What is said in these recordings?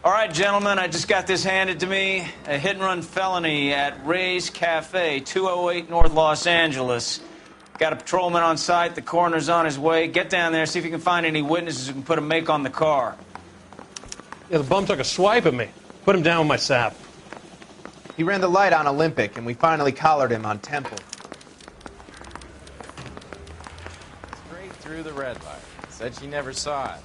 All right, gentlemen, I just got this handed to me. A hit-and-run felony at Ray's Cafe, 208 North Los Angeles. Got a patrolman on site. The coroner's on his way. Get down there, see if you can find any witnesses who can put a make on the car. Yeah, the bum took a swipe at me. Put him down with my sap. He ran the light on Olympic, and we finally collared him on Temple. Straight through the red light. Said she never saw it.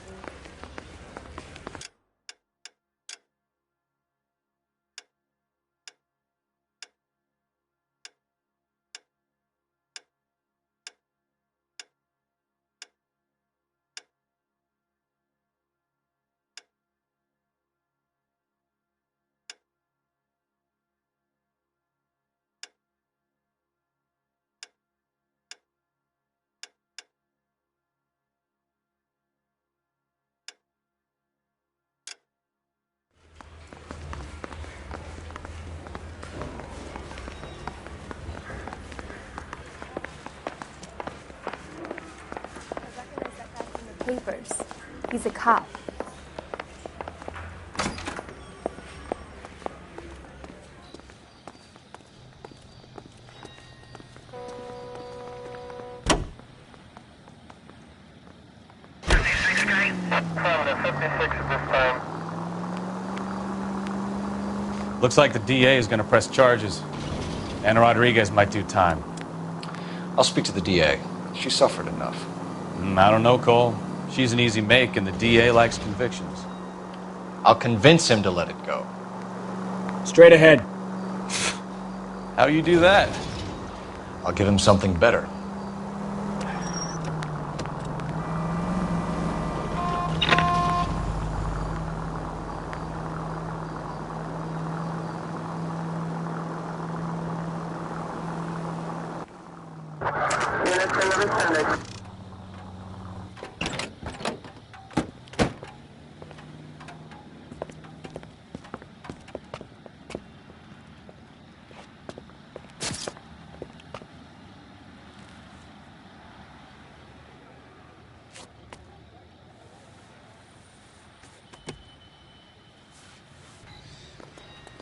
Papers. He's a cop. Looks like the DA is going to press charges. Anna Rodriguez might do time. I'll speak to the DA. She suffered enough. I don't know, Cole. She's an easy make, and the DA likes convictions. I'll convince him to let it go. Straight ahead. How do you do that? I'll give him something better.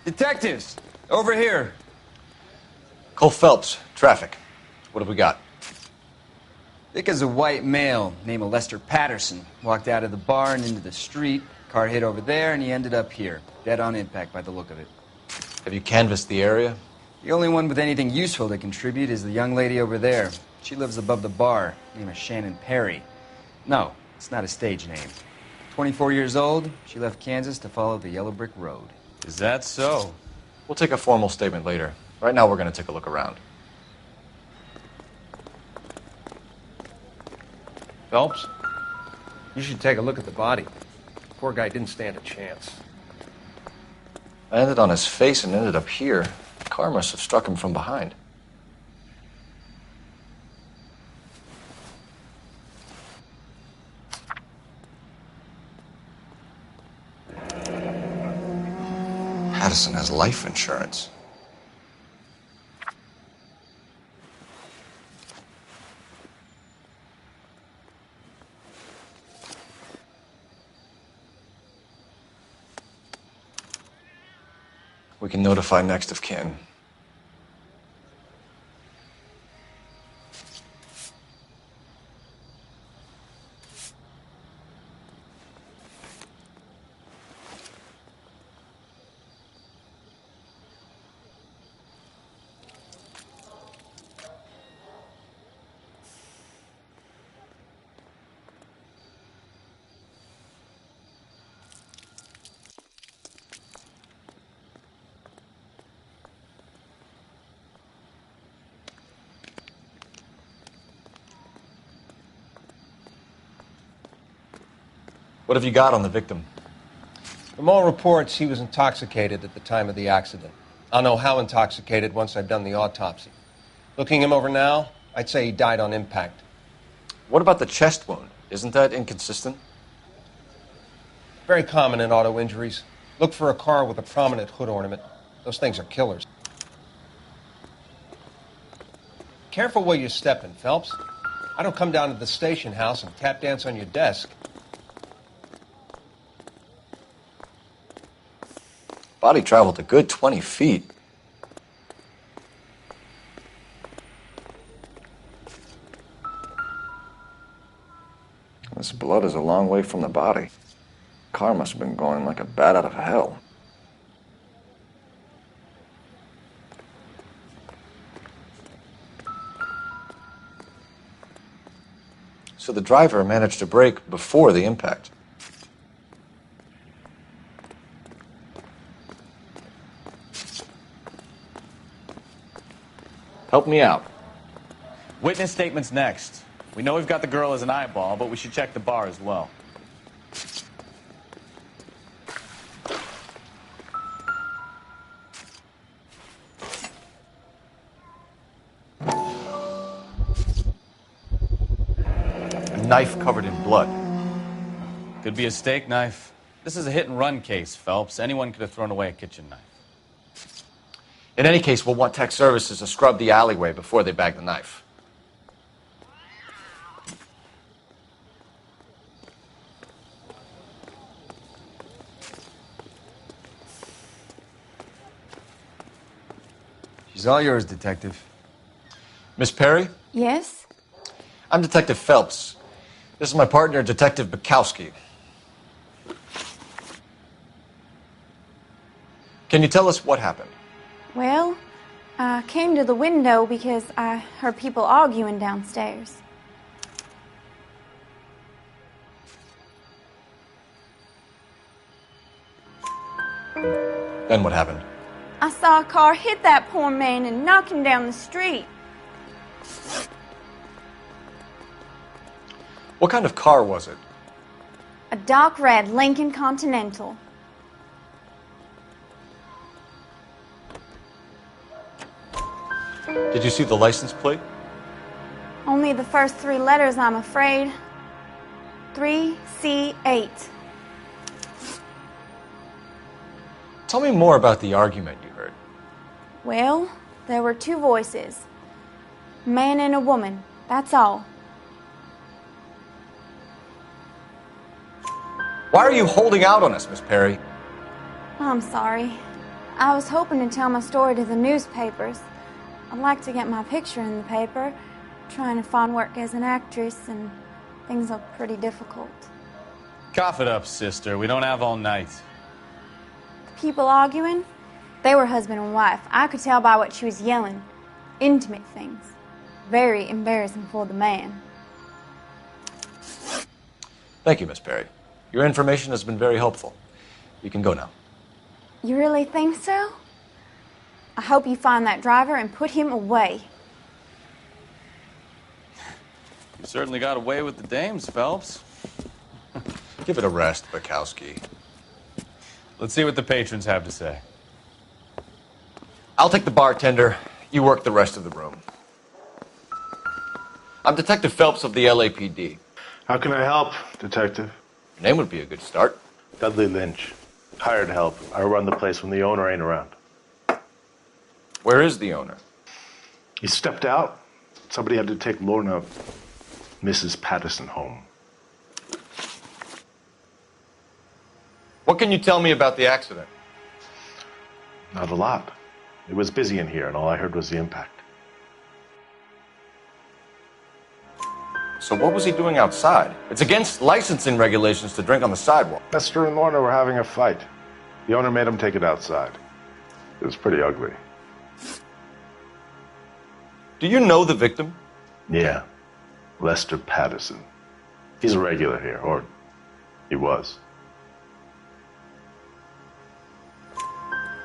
Detectives, over here. Cole Phelps, traffic. What have we got? Vic is a white male named Lester Patterson. Walked out of the bar and into the street. Car hit over there, and he ended up here. Dead on impact by the look of it. Have you canvassed the area? The only one with anything useful to contribute is the young lady over there. She lives above the bar. Name is Shannon Perry. No, it's not a stage name. 24 years old, she left Kansas to follow the yellow brick road. Is that so? We'll take a formal statement later. Right now, we're going to take a look around. Phelps, you should take a look at the body. Poor guy didn't stand a chance. I landed on his face and ended up here. The car must have struck him from behind. Patterson has life insurance. We can notify next of kin. What have you got on the victim? From all reports, he was intoxicated at the time of the accident. I'll know how intoxicated once I've done the autopsy. Looking him over now, I'd say he died on impact. What about the chest wound? Isn't that inconsistent? Very common in auto injuries. Look for a car with a prominent hood ornament. Those things are killers. Careful where you're stepping, Phelps. I don't come down to the station house and tap dance on your desk. Body traveled a good 20 feet. This blood is a long way from the body. Car must have been going like a bat out of hell. So the driver managed to brake before the impact. Help me out. Witness statements next. We know we've got the girl as an eyeball, but we should check the bar as well. A knife covered in blood. Could be a steak knife. This is a hit-and-run case, Phelps. Anyone could have thrown away a kitchen knife. In any case, we'll want tech services to scrub the alleyway before they bag the knife. She's all yours, Detective. Miss Perry? Yes? I'm Detective Phelps. This is my partner, Detective Bukowski. Can you tell us what happened? Well, I came to the window because I heard people arguing downstairs. Then what happened? I saw a car hit that poor man and knock him down the street. What kind of car was it? A dark red Lincoln Continental. Did you see the license plate? Only the first three letters, I'm afraid. 3C8. Tell me more about the argument you heard. Well, there were two voices. A man and a woman, that's all. Why are you holding out on us, Miss Perry? I'm sorry. I was hoping to tell my story to the newspapers. I'd like to get my picture in the paper. Trying to find work as an actress, and things are pretty difficult. Cough it up, sister. We don't have all night. People arguing? They were husband and wife. I could tell by what she was yelling. Intimate things. Very embarrassing for the man. Thank you, Miss Perry. Your information has been very helpful. You can go now. You really think so? I hope you find that driver and put him away. You certainly got away with the dames, Phelps. Give it a rest, Bukowski. Let's see what the patrons have to say. I'll take the bartender. You work the rest of the room. I'm Detective Phelps of the LAPD. How can I help, Detective? Your name would be a good start. Dudley Lynch. Hired help. I run the place when the owner ain't around. Where is the owner? He stepped out. Somebody had to take Lorna, Mrs. Patterson, home. What can you tell me about the accident? Not a lot. It was busy in here, and all I heard was the impact. So what was he doing outside? It's against licensing regulations to drink on the sidewalk. Lester and Lorna were having a fight. The owner made him take it outside. It was pretty ugly. Do you know the victim? Yeah. Lester Patterson. He's a regular here, or he was.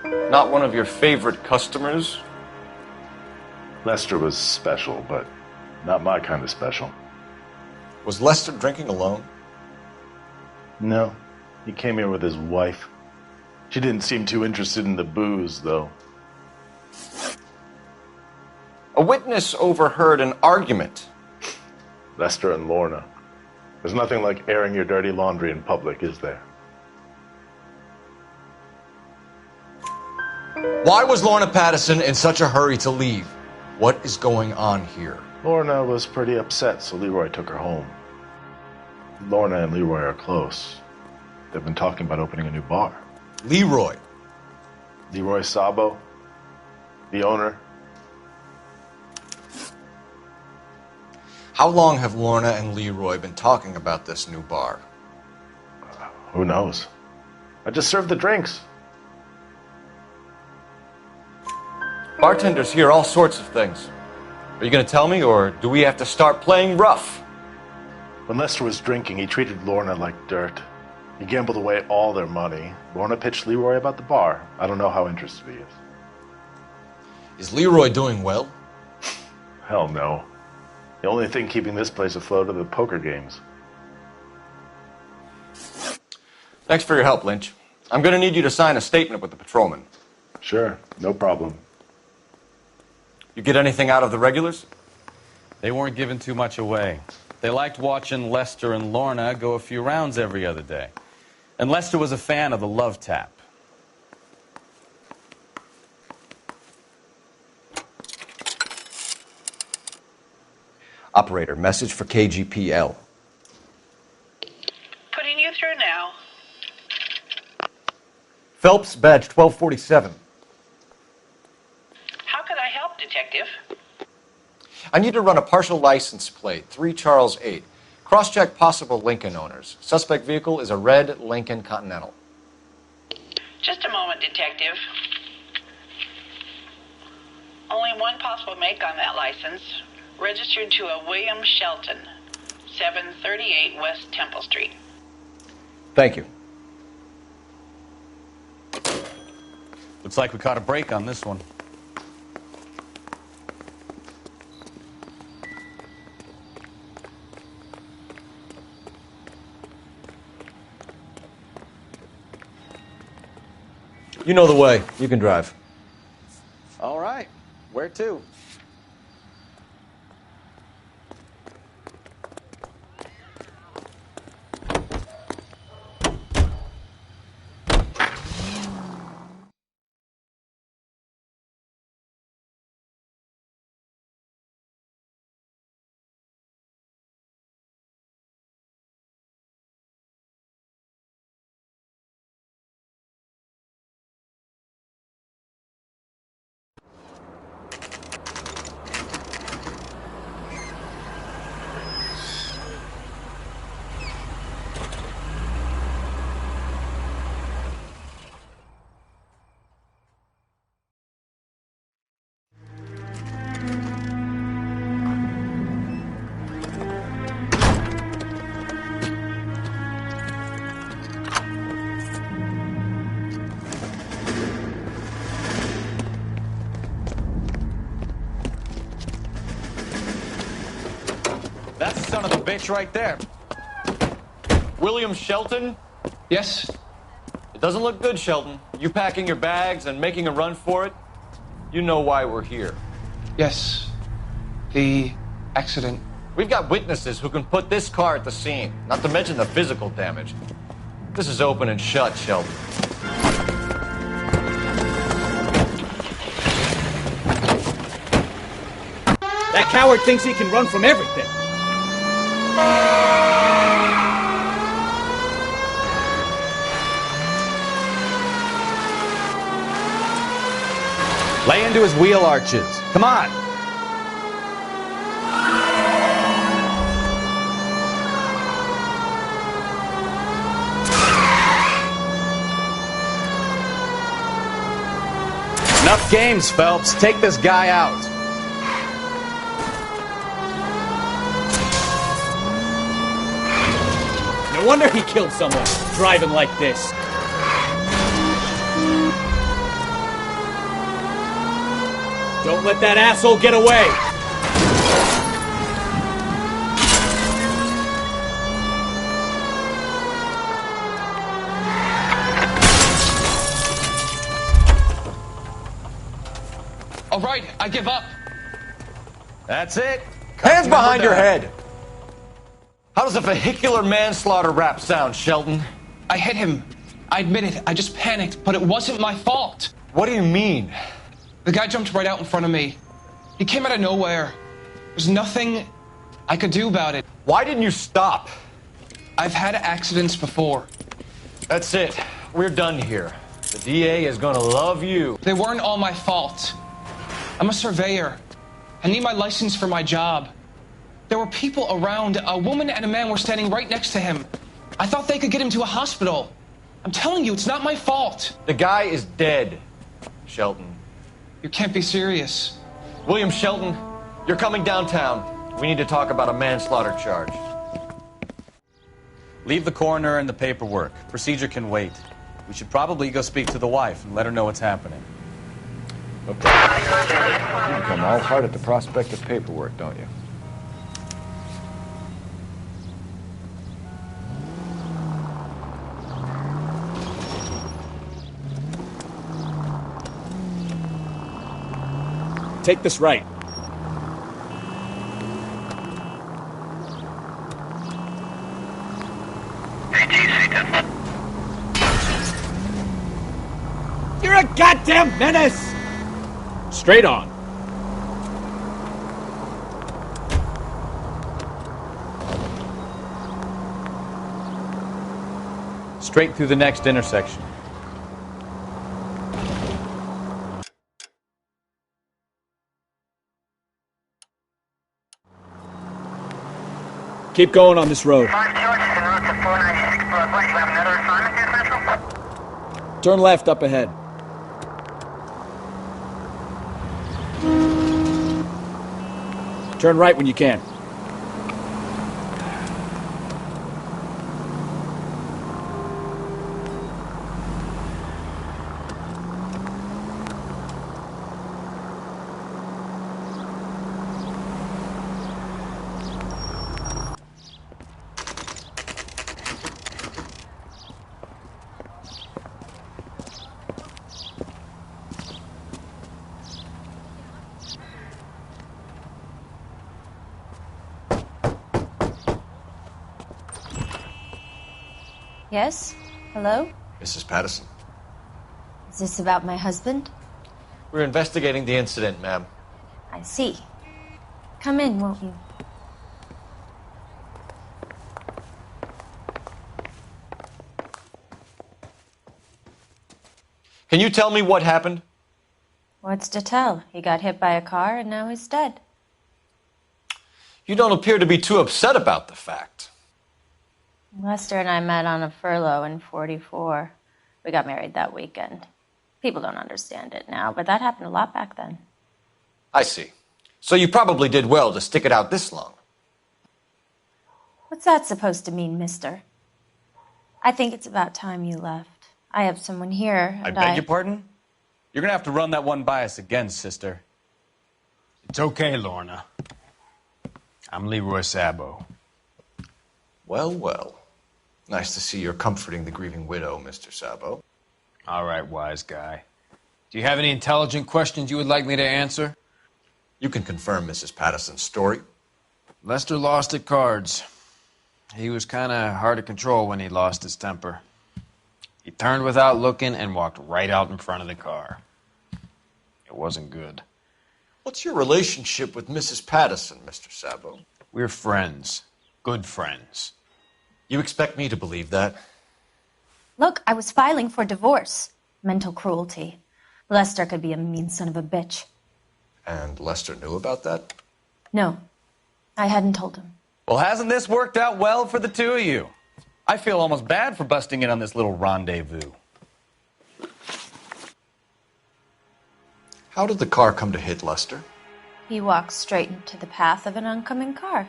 Not one of your favorite customers? Lester was special, but not my kind of special. Was Lester drinking alone? No. He came here with his wife. She didn't seem too interested in the booze, though. A witness overheard an argument. Lester and Lorna. There's nothing like airing your dirty laundry in public, is there? Why was Lorna Patterson in such a hurry to leave? What is going on here? Lorna was pretty upset, so Leroy took her home. Lorna and Leroy are close. They've been talking about opening a new bar. Leroy? Leroy Sabo, the owner. How long have Lorna and Leroy been talking about this new bar? Who knows? I just served the drinks. Bartenders hear all sorts of things. Are you going to tell me, or do we have to start playing rough? When Lester was drinking, he treated Lorna like dirt. He gambled away all their money. Lorna pitched Leroy about the bar. I don't know how interested he is. Is Leroy doing well? Hell no. The only thing keeping this place afloat are the poker games. Thanks for your help, Lynch. I'm going to need you to sign a statement with the patrolman. Sure, no problem. You get anything out of the regulars? They weren't giving too much away. They liked watching Lester and Lorna go a few rounds every other day. And Lester was a fan of the love tap. Operator, message for KGPL. Putting you through now. Phelps, badge 1247. How could I help, Detective? I need to run a partial license plate, 3 Charles 8. Cross-check possible Lincoln owners. Suspect vehicle is a red Lincoln Continental. Just a moment, Detective. Only one possible make on that license. Registered to a William Shelton, 738 West Temple Street. Thank you. Looks like we caught a break on this one. You know the way. You can drive. All right. Where to? That's the son of a bitch right there. William Shelton? Yes? It doesn't look good, Shelton. You packing your bags and making a run for it? You know why we're here. Yes. The accident. We've got witnesses who can put this car at the scene, not to mention the physical damage. This is open and shut, Shelton. That coward thinks he can run from everything. Lay into his wheel arches. Come on. Enough games, Phelps. Take this guy out. No wonder he killed someone, driving like this. Don't let that asshole get away! right. I give up. That's it. Hands behind your head! How does a vehicular manslaughter rap sound, Shelton? I hit him. I admit it. I just panicked, but it wasn't my fault. What do you mean? The guy jumped right out in front of me. He came out of nowhere. There's nothing I could do about it. Why didn't you stop? I've had accidents before. That's it. We're done here. The DA is gonna love you. They weren't all my fault. I'm a surveyor. I need my license for my job. There were people around. A woman and a man were standing right next to him. I thought they could get him to a hospital. I'm telling you, it's not my fault. The guy is dead, Shelton. You can't be serious. William Shelton, you're coming downtown. We need to talk about a manslaughter charge. Leave the coroner and the paperwork. Procedure can wait. We should probably go speak to the wife and let her know what's happening. Okay. You become all heart at the prospect of paperwork, don't you? Take this right. You're a goddamn menace! Straight on. Straight through the next intersection. Keep going on this road. Turn left up ahead. Turn right when you can. Yes? Hello? Mrs. Patterson. Is this about my husband? We're investigating the incident, ma'am. I see. Come in, won't you? Can you tell me what happened? What's to tell? He got hit by a car and now he's dead. You don't appear to be too upset about the fact. Lester and I met on a furlough in '44. We got married that weekend. People don't understand it now, but that happened a lot back then. I see. So you probably did well to stick it out this long. What's that supposed to mean, mister? I think it's about time you left. I have someone here, I and beg your pardon? You're gonna have to run that one by us again, sister. It's okay, Lorna. I'm Leroy Sabo. Well, well. Nice to see you're comforting the grieving widow, Mr. Sabo. All right, wise guy. Do you have any intelligent questions you would like me to answer? You can confirm Mrs. Patterson's story. Lester lost at cards. He was kind of hard to control when he lost his temper. He turned without looking and walked right out in front of the car. It wasn't good. What's your relationship with Mrs. Patterson, Mr. Sabo? We're friends. Good friends. You expect me to believe that? Look, I was filing for divorce. Mental cruelty. Lester could be a mean son of a bitch. And Lester knew about that? No, I hadn't told him. Well, hasn't this worked out well for the two of you? I feel almost bad for busting in on this little rendezvous. How did the car come to hit Lester? He walked straight into the path of an oncoming car.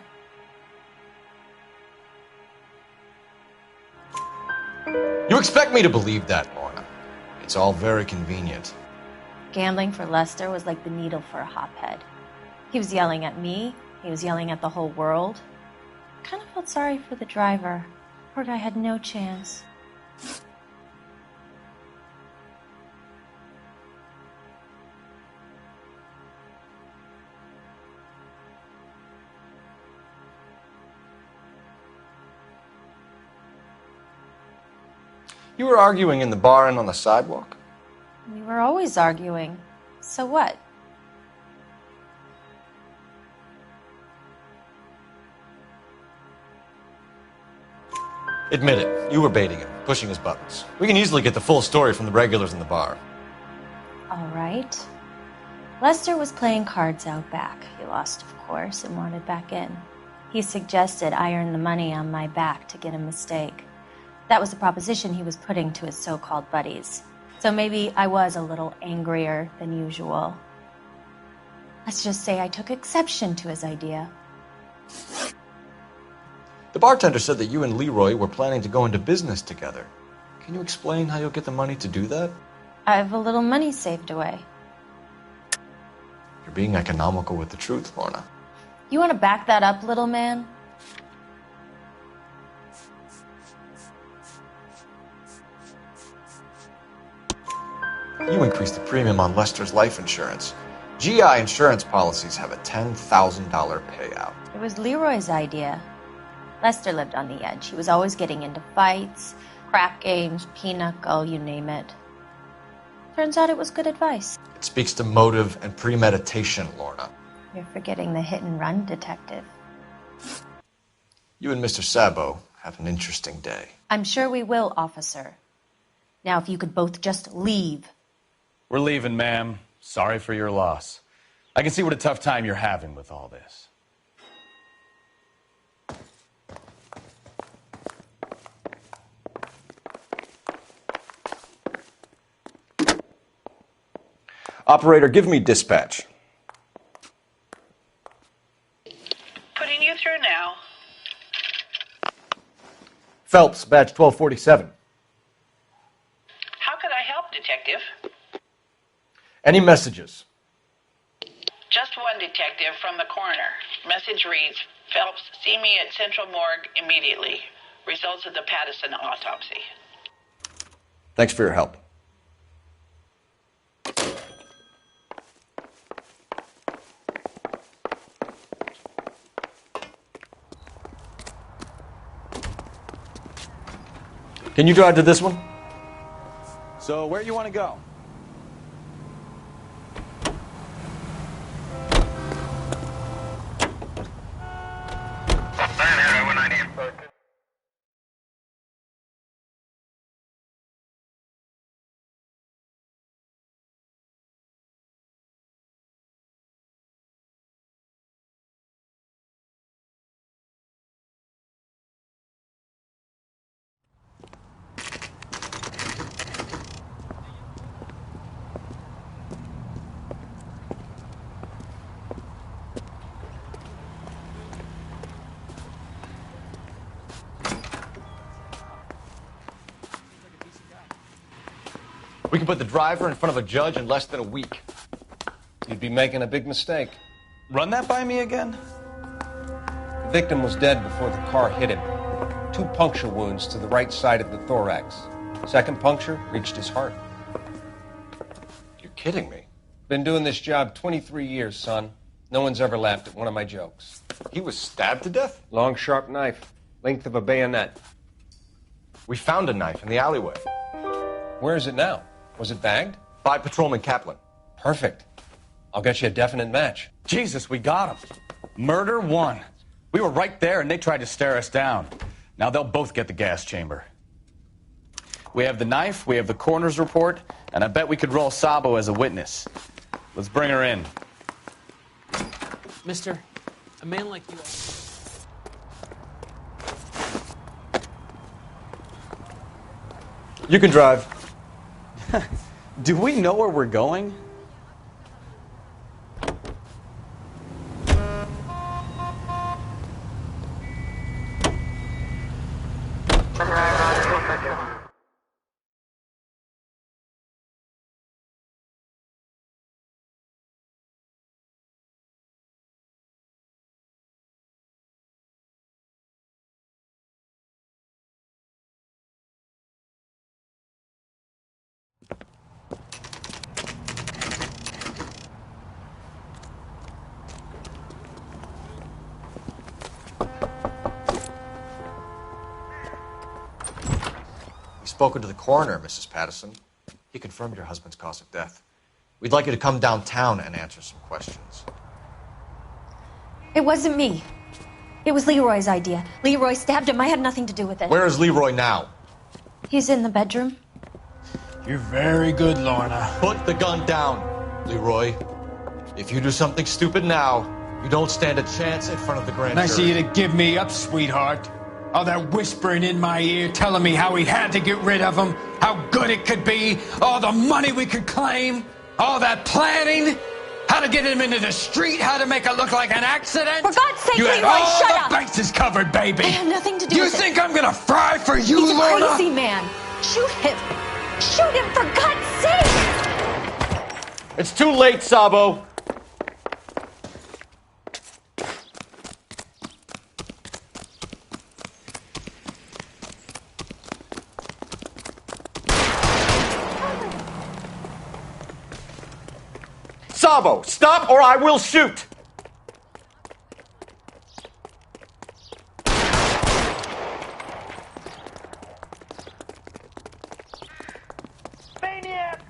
You expect me to believe that, Lorna. It's all very convenient. Gambling for Lester was like the needle for a hophead. He was yelling at me. He was yelling at the whole world. I kind of felt sorry for the driver. Poor guy had no chance. You were arguing in the bar and on the sidewalk? We were always arguing. So what? Admit it, you were baiting him, pushing his buttons. We can easily get the full story from the regulars in the bar. All right. Lester was playing cards out back. He lost, of course, and wanted back in. He suggested I earn the money on my back to get a mistake. That was the proposition he was putting to his so-called buddies. So maybe I was a little angrier than usual. Let's just say I took exception to his idea. The bartender said that you and Leroy were planning to go into business together. Can you explain how you'll get the money to do that? I have a little money saved away. You're being economical with the truth, Lorna. You want to back that up, little man? You increased the premium on Lester's life insurance. GI insurance policies have a $10,000 payout. It was Leroy's idea. Lester lived on the edge. He was always getting into fights, crap games, pinochle, you name it. Turns out it was good advice. It speaks to motive and premeditation, Lorna. You're forgetting the hit-and-run detective. You and Mr. Sabo have an interesting day. I'm sure we will, officer. Now, if you could both just leave. We're leaving, ma'am. Sorry for your loss. I can see what a tough time you're having with all this. Operator, give me dispatch. Putting you through now. Phelps, badge 1247. How could I help, Detective? Any messages? Just one detective from the coroner. Message reads, Phelps, see me at Central Morgue immediately. Results of the Pattison autopsy. Thanks for your help. Can you drive to this one? So, where you want to go? We can put the driver in front of a judge in less than a week. You'd be making a big mistake. Run that by me again? The victim was dead before the car hit him. 2 puncture wounds to the right side of the thorax. Second puncture reached his heart. You're kidding me. Been doing this job 23 years, son. No one's ever laughed at one of my jokes. He was stabbed to death? Long, sharp knife. Length of a bayonet. We found a knife in the alleyway. Where is it now? Was it bagged? By Patrolman Kaplan. Perfect. I'll get you a definite match. Jesus, we got him. Murder 1. We were right there and they tried to stare us down. Now they'll both get the gas chamber. We have the knife, we have the coroner's report, and I bet we could roll Sabo as a witness. Let's bring her in. Mister, a man like you... You can drive. Do we know where we're going? spoken to the coroner, Mrs. Patterson. He confirmed your husband's cause of death. We'd like you to come downtown and answer some questions. It wasn't me. It was Leroy's idea. Leroy stabbed him. I had nothing to do with it. Where is Leroy now? He's in the bedroom. You're very good, Lorna. Put the gun down, Leroy. If you do something stupid now, you don't stand a chance in front of the grand jury. Nice of you to give me up, sweetheart. All that whispering in my ear, telling me how we had to get rid of him, how good it could be, all the money we could claim, all that planning, how to get him into the street, how to make it look like an accident. For God's sake, you Leroy, had all shut the up! bases covered, baby. I had nothing to do You with it. think I'm gonna fry for you, He's a Lorna? crazy man. Shoot him. Shoot him, for God's sake! It's too late, Sabo. Sabo, stop or I will shoot! Maniac!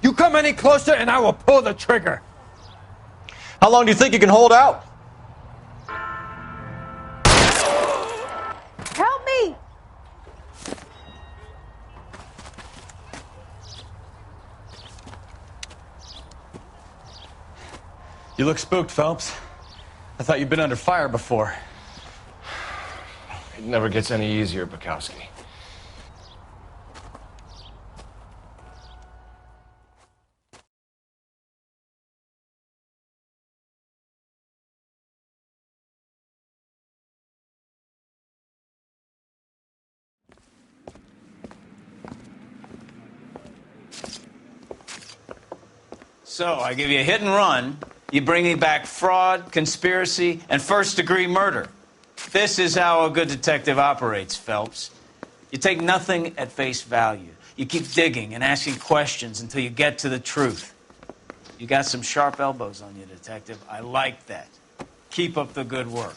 You come any closer and I will pull the trigger. How long do you think you can hold out? Help me! You look spooked, Phelps. I thought you'd been under fire before. It never gets any easier, Bukowski. So, I give you a hit and run. You bring me back fraud, conspiracy, and first-degree murder. This is how a good detective operates, Phelps. You take nothing at face value. You keep digging and asking questions until you get to the truth. You got some sharp elbows on you, detective. I like that. Keep up the good work.